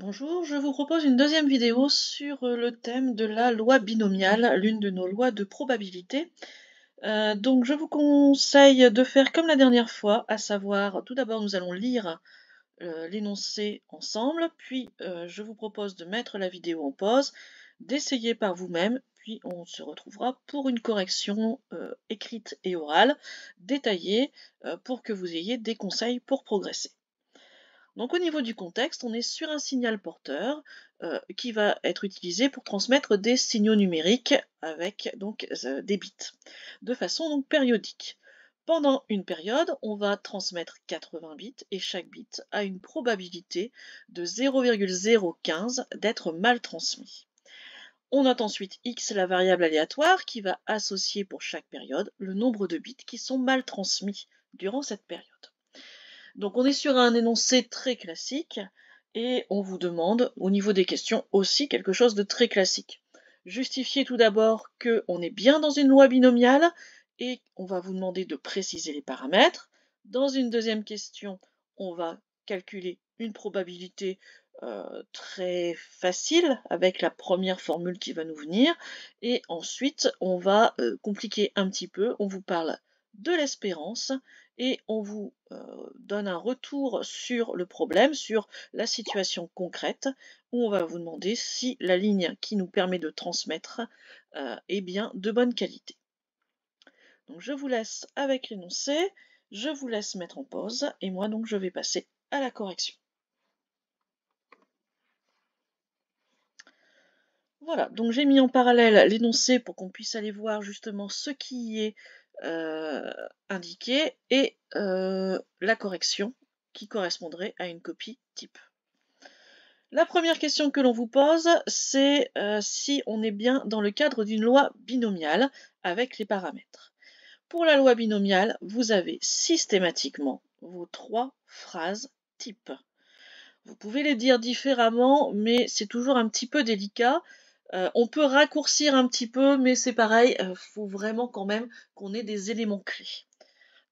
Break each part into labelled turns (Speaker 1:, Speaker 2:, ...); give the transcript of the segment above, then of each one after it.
Speaker 1: Bonjour, je vous propose une deuxième vidéo sur le thème de la loi binomiale, l'une de nos lois de probabilité. Donc je vous conseille de faire comme la dernière fois, à savoir, tout d'abord nous allons lire l'énoncé ensemble, puis je vous propose de mettre la vidéo en pause, d'essayer par vous-même, puis on se retrouvera pour une correction écrite et orale, détaillée, pour que vous ayez des conseils pour progresser. Donc au niveau du contexte, on est sur un signal porteur qui va être utilisé pour transmettre des signaux numériques avec donc des bits, de façon donc périodique. Pendant une période, on va transmettre 80 bits et chaque bit a une probabilité de 0,015 d'être mal transmis. On note ensuite x, la variable aléatoire, qui va associer pour chaque période le nombre de bits qui sont mal transmis durant cette période. Donc on est sur un énoncé très classique et on vous demande au niveau des questions aussi quelque chose de très classique. Justifiez tout d'abord qu'on est bien dans une loi binomiale et on va vous demander de préciser les paramètres. Dans une deuxième question, on va calculer une probabilité très facile avec la première formule qui va nous venir. Et ensuite, on va compliquer un petit peu. On vous parle de l'espérance et on vous donne un retour sur le problème, sur la situation concrète, où on va vous demander si la ligne qui nous permet de transmettre est bien de bonne qualité. Donc je vous laisse avec l'énoncé, je vous laisse mettre en pause, et moi donc je vais passer à la correction. Voilà, donc j'ai mis en parallèle l'énoncé pour qu'on puisse aller voir justement ce qui y est indiqué et la correction qui correspondrait à une copie type. La première question que l'on vous pose, c'est si on est bien dans le cadre d'une loi binomiale avec les paramètres. Pour la loi binomiale, vous avez systématiquement vos trois phrases types. Vous pouvez les dire différemment, mais c'est toujours un petit peu délicat. On peut raccourcir un petit peu, mais c'est pareil, faut vraiment quand même qu'on ait des éléments clés.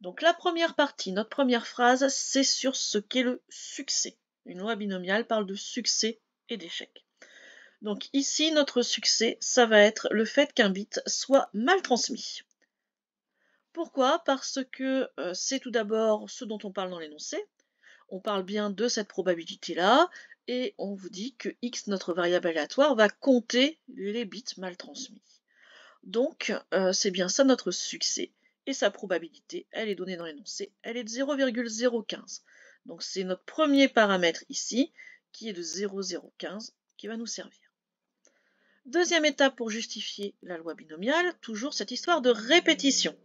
Speaker 1: Donc la première partie, notre première phrase, c'est sur ce qu'est le succès. Une loi binomiale parle de succès et d'échec. Donc ici, notre succès, ça va être le fait qu'un bit soit mal transmis. Pourquoi? Parce que c'est tout d'abord ce dont on parle dans l'énoncé. On parle bien de cette probabilité-là, et on vous dit que x, notre variable aléatoire, va compter les bits mal transmis. Donc, c'est bien ça notre succès. Et sa probabilité, elle est donnée dans l'énoncé, elle est de 0,015. Donc c'est notre premier paramètre ici, qui est de 0,015, qui va nous servir. Deuxième étape pour justifier la loi binomiale, toujours cette histoire de répétition.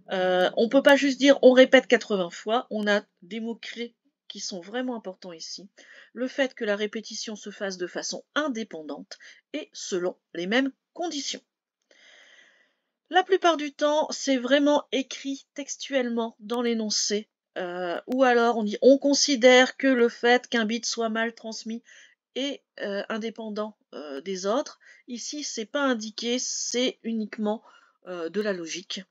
Speaker 1: On ne peut pas juste dire on répète 80 fois, on a des mots-clés qui sont vraiment importants ici. Le fait que la répétition se fasse de façon indépendante et selon les mêmes conditions. La plupart du temps, c'est vraiment écrit textuellement dans l'énoncé, ou alors on dit on considère que le fait qu'un bit soit mal transmis est indépendant des autres. Ici, c'est pas indiqué, c'est uniquement de la logique.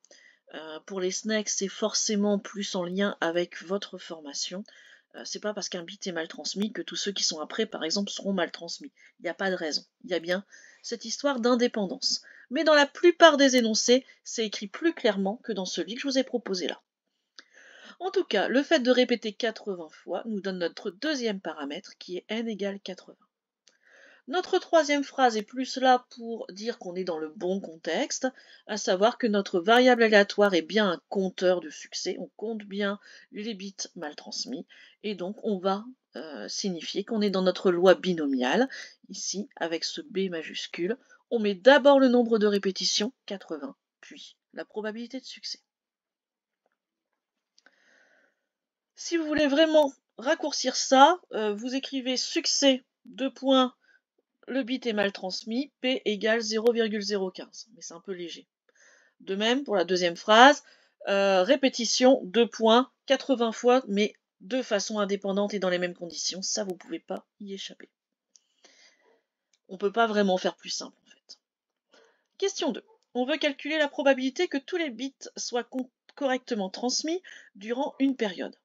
Speaker 1: Pour les snacks, c'est forcément plus en lien avec votre formation. C'est pas parce qu'un bit est mal transmis que tous ceux qui sont après, par exemple, seront mal transmis. Il n'y a pas de raison. Il y a bien cette histoire d'indépendance. Mais dans la plupart des énoncés, c'est écrit plus clairement que dans celui que je vous ai proposé là. En tout cas, le fait de répéter 80 fois nous donne notre deuxième paramètre qui est n égale 80. Notre troisième phrase est plus là pour dire qu'on est dans le bon contexte, à savoir que notre variable aléatoire est bien un compteur de succès, on compte bien les bits mal transmis, et donc on va signifier qu'on est dans notre loi binomiale, ici avec ce B majuscule, on met d'abord le nombre de répétitions, 80, puis la probabilité de succès. Si vous voulez vraiment raccourcir ça, vous écrivez succès, deux points, le bit est mal transmis, P égale 0,015, mais c'est un peu léger. De même, pour la deuxième phrase, répétition, 2 points, 80 fois, mais de façon indépendante et dans les mêmes conditions, ça vous ne pouvez pas y échapper. On ne peut pas vraiment faire plus simple en fait. Question 2. On veut calculer la probabilité que tous les bits soient correctement transmis durant une période.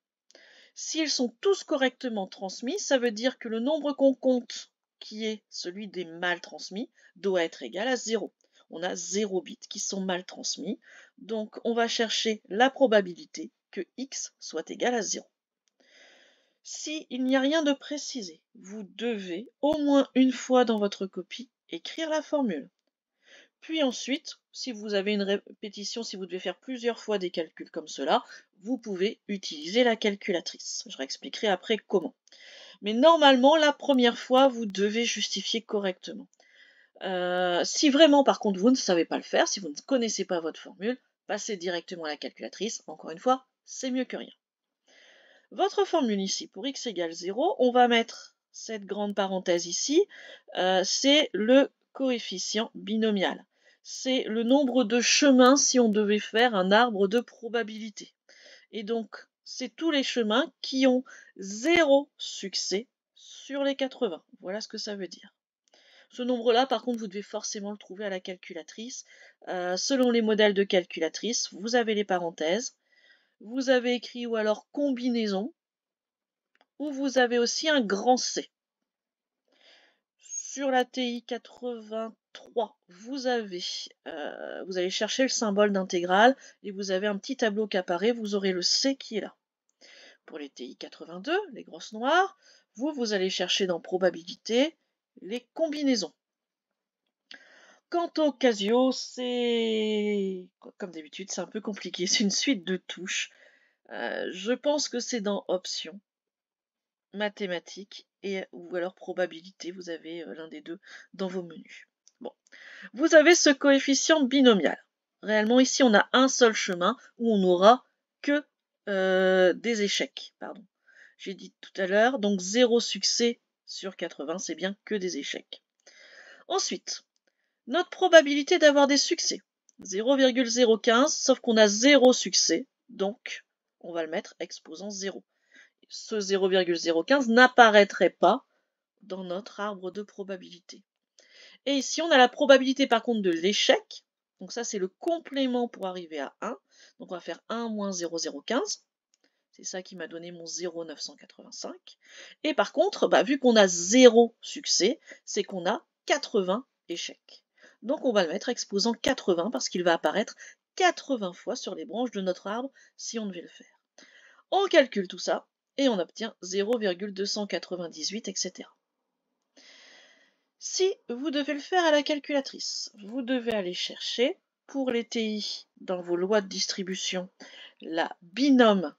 Speaker 1: S'ils sont tous correctement transmis, ça veut dire que le nombre qu'on compte, qui est celui des mal transmis, doit être égal à 0. On a 0 bits qui sont mal transmis, donc on va chercher la probabilité que x soit égal à 0. S'il n'y a rien de précisé, vous devez, au moins une fois dans votre copie, écrire la formule. Puis ensuite, si vous avez une répétition, si vous devez faire plusieurs fois des calculs comme cela, vous pouvez utiliser la calculatrice. Je réexpliquerai après comment. Mais normalement, la première fois, vous devez justifier correctement. Si vraiment, par contre, vous ne savez pas le faire, si vous ne connaissez pas votre formule, passez directement à la calculatrice. Encore une fois, c'est mieux que rien. Votre formule ici, pour x égale 0, on va mettre cette grande parenthèse ici, c'est le coefficient binomial. C'est le nombre de chemins si on devait faire un arbre de probabilité. Et donc, c'est tous les chemins qui ont 0 succès sur les 80. Voilà ce que ça veut dire. Ce nombre-là, par contre, vous devez forcément le trouver à la calculatrice. Selon les modèles de calculatrice, vous avez les parenthèses, vous avez écrit ou alors combinaison, ou vous avez aussi un grand C. Sur la TI 83, vous allez chercher le symbole d'intégrale et vous avez un petit tableau qui apparaît, vous aurez le C qui est là. Pour les TI 82, les grosses noires, vous allez chercher dans probabilité les combinaisons. Quant au Casio, c'est comme d'habitude, c'est un peu compliqué, c'est une suite de touches. Je pense que c'est dans options, mathématiques ou alors probabilité, vous avez l'un des deux dans vos menus. Bon, vous avez ce coefficient binomial. Réellement ici on a un seul chemin où on n'aura que des échecs. Pardon. J'ai dit tout à l'heure, donc 0 succès sur 80, c'est bien que des échecs. Ensuite, notre probabilité d'avoir des succès, 0,015, sauf qu'on a 0 succès, donc on va le mettre exposant 0. Ce 0,015 n'apparaîtrait pas dans notre arbre de probabilité. Et ici, on a la probabilité par contre de l'échec. Donc ça, c'est le complément pour arriver à 1. Donc on va faire 1 moins 0,015. C'est ça qui m'a donné mon 0,985. Et par contre, vu qu'on a 0 succès, c'est qu'on a 80 échecs. Donc on va le mettre exposant 80 parce qu'il va apparaître 80 fois sur les branches de notre arbre si on devait le faire. On calcule tout ça et on obtient 0,298, etc. Si vous devez le faire à la calculatrice, vous devez aller chercher, pour les TI, dans vos lois de distribution, la binôme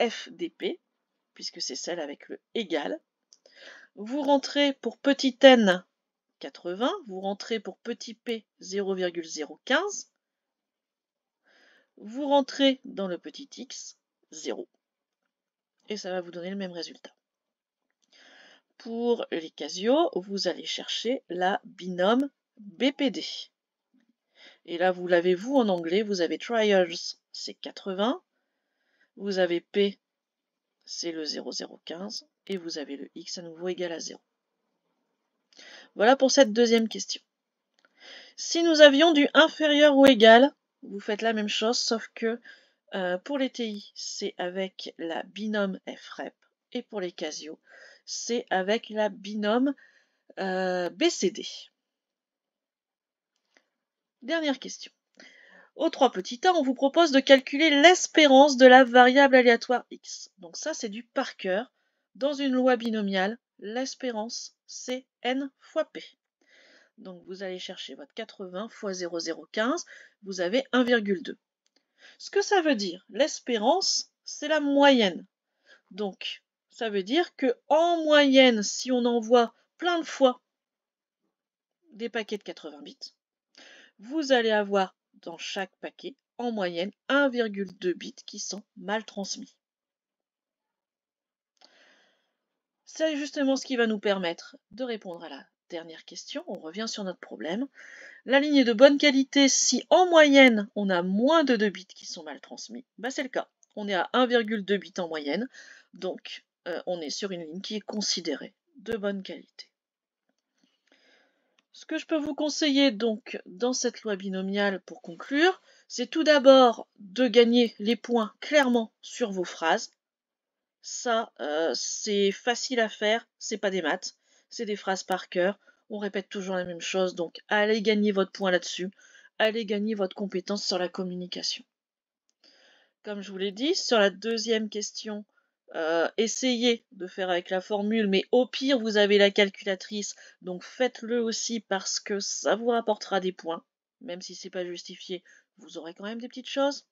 Speaker 1: FDP, puisque c'est celle avec le égal. Vous rentrez pour petit n 80, vous rentrez pour petit p 0,015, vous rentrez dans le petit x 0. Et ça va vous donner le même résultat. Pour les Casio, vous allez chercher la binôme BPD. Et là, vous l'avez vous en anglais, vous avez trials, c'est 80, vous avez P, c'est le 0,015, et vous avez le X à nouveau égal à 0. Voilà pour cette deuxième question. Si nous avions du inférieur ou égal, vous faites la même chose, sauf que pour les TI, c'est avec la binôme FREP, et pour les Casio, c'est avec la binôme BCD. Dernière question. Aux 3 petits a, on vous propose de calculer l'espérance de la variable aléatoire x. Donc ça, c'est du par cœur. Dans une loi binomiale, l'espérance, c'est n fois p. Donc vous allez chercher votre 80 fois 0,015, vous avez 1,2. Ce que ça veut dire, l'espérance, c'est la moyenne. Donc, ça veut dire que en moyenne, si on envoie plein de fois des paquets de 80 bits, vous allez avoir dans chaque paquet, en moyenne, 1,2 bits qui sont mal transmis. C'est justement ce qui va nous permettre de répondre à la dernière question. On revient sur notre problème. La ligne est de bonne qualité si en moyenne on a moins de 2 bits qui sont mal transmis. C'est le cas. On est à 1,2 bits en moyenne, donc on est sur une ligne qui est considérée de bonne qualité. Ce que je peux vous conseiller donc dans cette loi binomiale pour conclure, c'est tout d'abord de gagner les points clairement sur vos phrases. Ça, c'est facile à faire, c'est pas des maths, c'est des phrases par cœur, on répète toujours la même chose, donc allez gagner votre point là-dessus, allez gagner votre compétence sur la communication. Comme je vous l'ai dit, sur la deuxième question, essayez de faire avec la formule, mais au pire, vous avez la calculatrice, donc faites-le aussi parce que ça vous rapportera des points. Même si c'est pas justifié, vous aurez quand même des petites choses.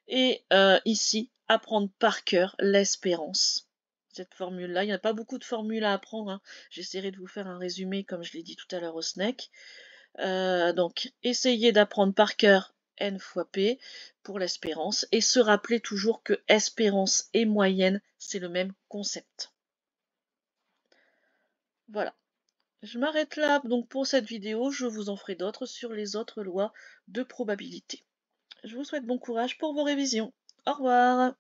Speaker 1: Et ici, apprendre par cœur l'espérance. Cette formule-là, il n'y a pas beaucoup de formules à apprendre, hein. J'essaierai de vous faire un résumé, comme je l'ai dit tout à l'heure au SNEC. Donc, essayez d'apprendre par cœur N fois P pour l'espérance et se rappeler toujours que espérance et moyenne, c'est le même concept. Voilà. Je m'arrête là donc pour cette vidéo. Je vous en ferai d'autres sur les autres lois de probabilité. Je vous souhaite bon courage pour vos révisions. Au revoir.